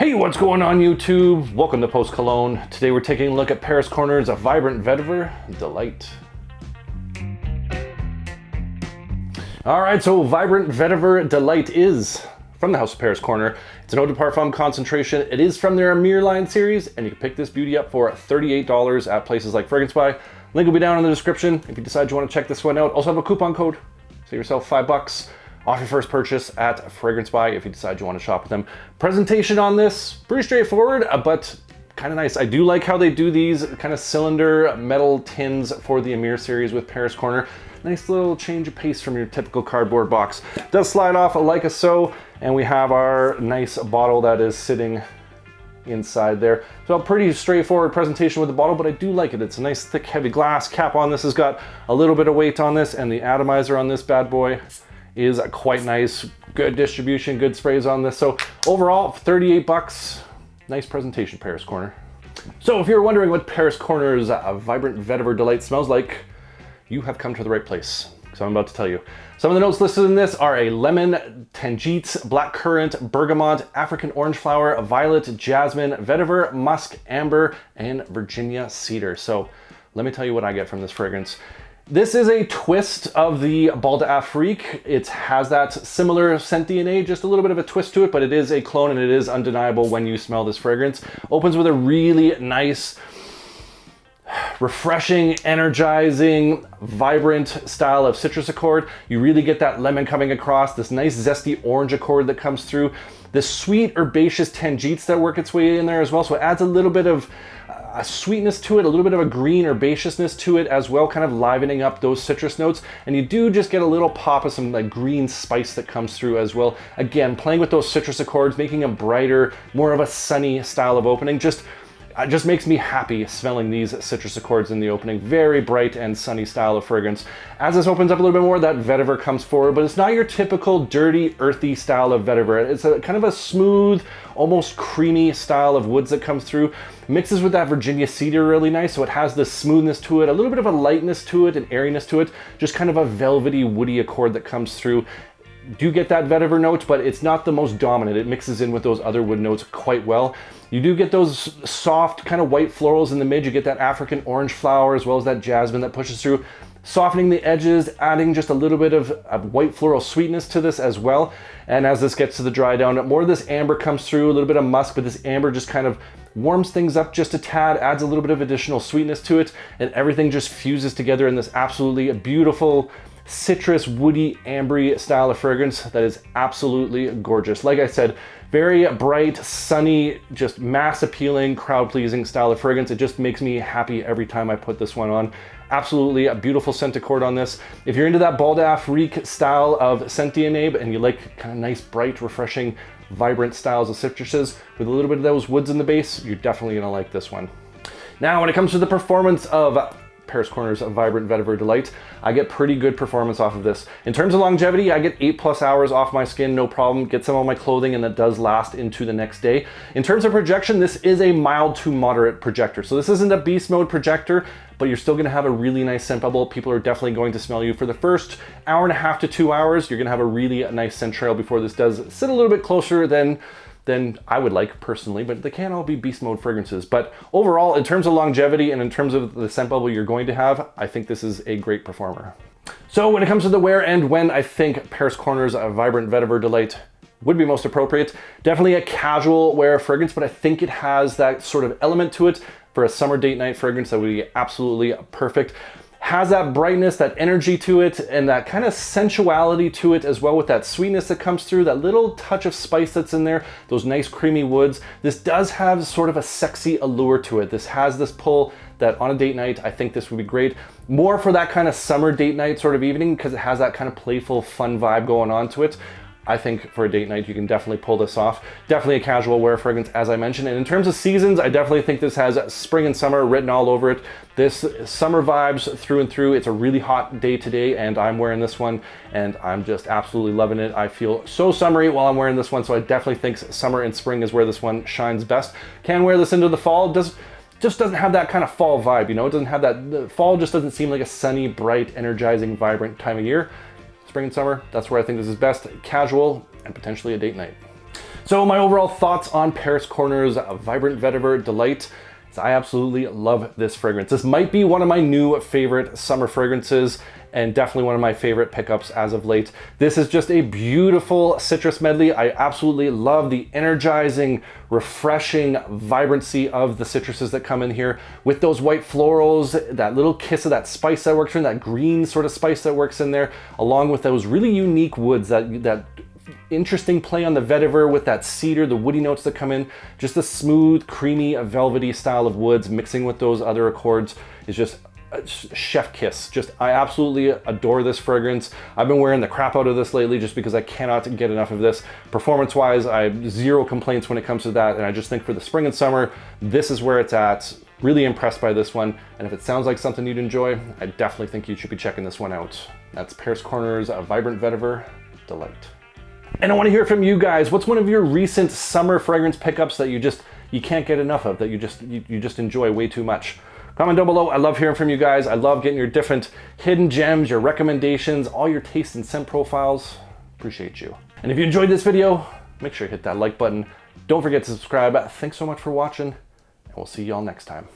Hey, what's going on YouTube? Welcome to Post Cologne. Today we're taking a look at Paris Corner's Vibrant Vetiver Delight. Alright, so Vibrant Vetiver Delight is from the House of Paris Corner. It's an eau de parfum concentration. It is from their Emir line series, and you can pick this beauty up for $38 at places like Fragrance Buy. Link will be down in the description if you decide you want to check this one out. Also have a coupon code. Save yourself $5 off your first purchase at Fragrance Buy if you decide you want to shop with them. Presentation on this, pretty straightforward, but kind of nice. I do like how they do these kind of cylinder metal tins for the Emir series with Paris Corner. Nice little change of pace from your typical cardboard box. It does slide off like so, and we have our nice bottle that is sitting inside there. So a pretty straightforward presentation with the bottle, but I do like it. It's a nice thick heavy glass. Cap on this has got a little bit of weight on this, and the atomizer on this bad boy is quite nice. Good distribution, good sprays on this. So overall, 38 bucks. Nice presentation, Paris Corner. So if you're wondering what Paris Corner's Vibrant Vetiver Delight smells like, you have come to the right place, because I'm about to tell you. Some of the notes listed in this are a lemon, tangetes, blackcurrant, bergamot, African orange flower, violet, jasmine, vetiver, musk, amber, and Virginia cedar. So let me tell you what I get from this fragrance. This is a twist of the Bal d'Afrique. It has that similar scent DNA, just a little bit of a twist to it, but it is a clone and it is undeniable when you smell this fragrance. Opens with a really nice, refreshing, energizing, vibrant style of citrus accord. You really get that lemon coming across, this nice zesty orange accord that comes through, this sweet herbaceous tangetes that work its way in there as well. So it adds a little bit of a sweetness to it, a little bit of a green herbaceousness to it as well, kind of livening up those citrus notes. And you do just get a little pop of some like green spice that comes through as well. Again, playing with those citrus accords, making a brighter, more of a sunny style of opening. Just makes me happy smelling these citrus accords in the opening. Very bright and sunny style of fragrance. As this opens up a little bit more, that vetiver comes forward, but it's not your typical dirty, earthy style of vetiver. It's a kind of a smooth, almost creamy style of woods that comes through. Mixes with that Virginia cedar really nice, so it has this smoothness to it, a little bit of a lightness to it, an airiness to it, just kind of a velvety, woody accord that comes through. Do get that vetiver note, but it's not the most dominant. It mixes in with those other wood notes quite well. You do get those soft kind of white florals in the mid. You get that African orange flower as well as that jasmine that pushes through, softening the edges, adding just a little bit of white floral sweetness to this as well. And as this gets to the dry down, more of this amber comes through, a little bit of musk, but this amber just kind of warms things up just a tad, adds a little bit of additional sweetness to it, and everything just fuses together in this absolutely beautiful, citrus, woody, ambery style of fragrance that is absolutely gorgeous. Like I said, very bright, sunny, just mass appealing, crowd pleasing style of fragrance. It just makes me happy every time I put this one on. Absolutely a beautiful scent accord on this. If you're into that Bal d'Afrique style of scent DNA and you like kind of nice, bright, refreshing, vibrant styles of citruses with a little bit of those woods in the base, you're definitely gonna like this one. Now, when it comes to the performance of Paris Corner's Vibrant Vetiver Delight, I get pretty good performance off of this. In terms of longevity, I get 8+ hours off my skin, no problem. Get some on my clothing, and that does last into the next day. In terms of projection, this is a mild to moderate projector. So this isn't a beast mode projector, but you're still gonna have a really nice scent bubble. People are definitely going to smell you for the first hour and a half to 2 hours. You're gonna have a really nice scent trail before this does sit a little bit closer than I would like personally, but they can't all be beast mode fragrances. But overall, in terms of longevity and in terms of the scent bubble you're going to have, I think this is a great performer. So when it comes to the where and when, I think Paris Corner's Vibrant Vetiver Delight would be most appropriate. Definitely a casual wear fragrance, but I think it has that sort of element to it for a summer date night fragrance that would be absolutely perfect. Has that brightness, that energy to it, and that kind of sensuality to it as well, with that sweetness that comes through, that little touch of spice that's in there, those nice creamy woods. This does have sort of a sexy allure to it. This has this pull that on a date night, I think this would be great. More for that kind of summer date night sort of evening, because it has that kind of playful, fun vibe going on to it. I think for a date night, you can definitely pull this off. Definitely a casual wear fragrance, as I mentioned. And in terms of seasons, I definitely think this has spring and summer written all over it. This summer vibes through and through. It's a really hot day today, and I'm wearing this one, and I'm just absolutely loving it. I feel so summery while I'm wearing this one, so I definitely think summer and spring is where this one shines best. Can wear this into the fall. Just doesn't have that kind of fall vibe, you know? It doesn't have that, the fall just doesn't seem like a sunny, bright, energizing, vibrant time of year. Spring and summer, that's where I think this is best. Casual and potentially a date night. So my overall thoughts on Paris Corner's Vibrant Vetiver Delight is I absolutely love this fragrance. This might be one of my new favorite summer fragrances and definitely one of my favorite pickups as of late. This is just a beautiful citrus medley. I absolutely love the energizing, refreshing vibrancy of the citruses that come in here with those white florals, that little kiss of that spice that works in, that green sort of spice that works in there, along with those really unique woods, that interesting play on the vetiver with that cedar, the woody notes that come in. Just a smooth, creamy, velvety style of woods mixing with those other accords is just chef kiss. I absolutely adore this fragrance. I've been wearing the crap out of this lately just because I cannot get enough of this. Performance wise, I have zero complaints when it comes to that, and I just think for the spring and summer, this is where it's at. Really impressed by this one, and if it sounds like something you'd enjoy, I definitely think you should be checking this one out. That's Paris Corner's Vibrant Vetiver Delight. And I want to hear from you guys. What's one of your recent summer fragrance pickups that you can't get enough of, that you just enjoy way too much? Comment down below. I love hearing from you guys. I love getting your different hidden gems, your recommendations, all your taste and scent profiles. Appreciate you. And if you enjoyed this video, make sure you hit that like button. Don't forget to subscribe. Thanks so much for watching, and we'll see y'all next time.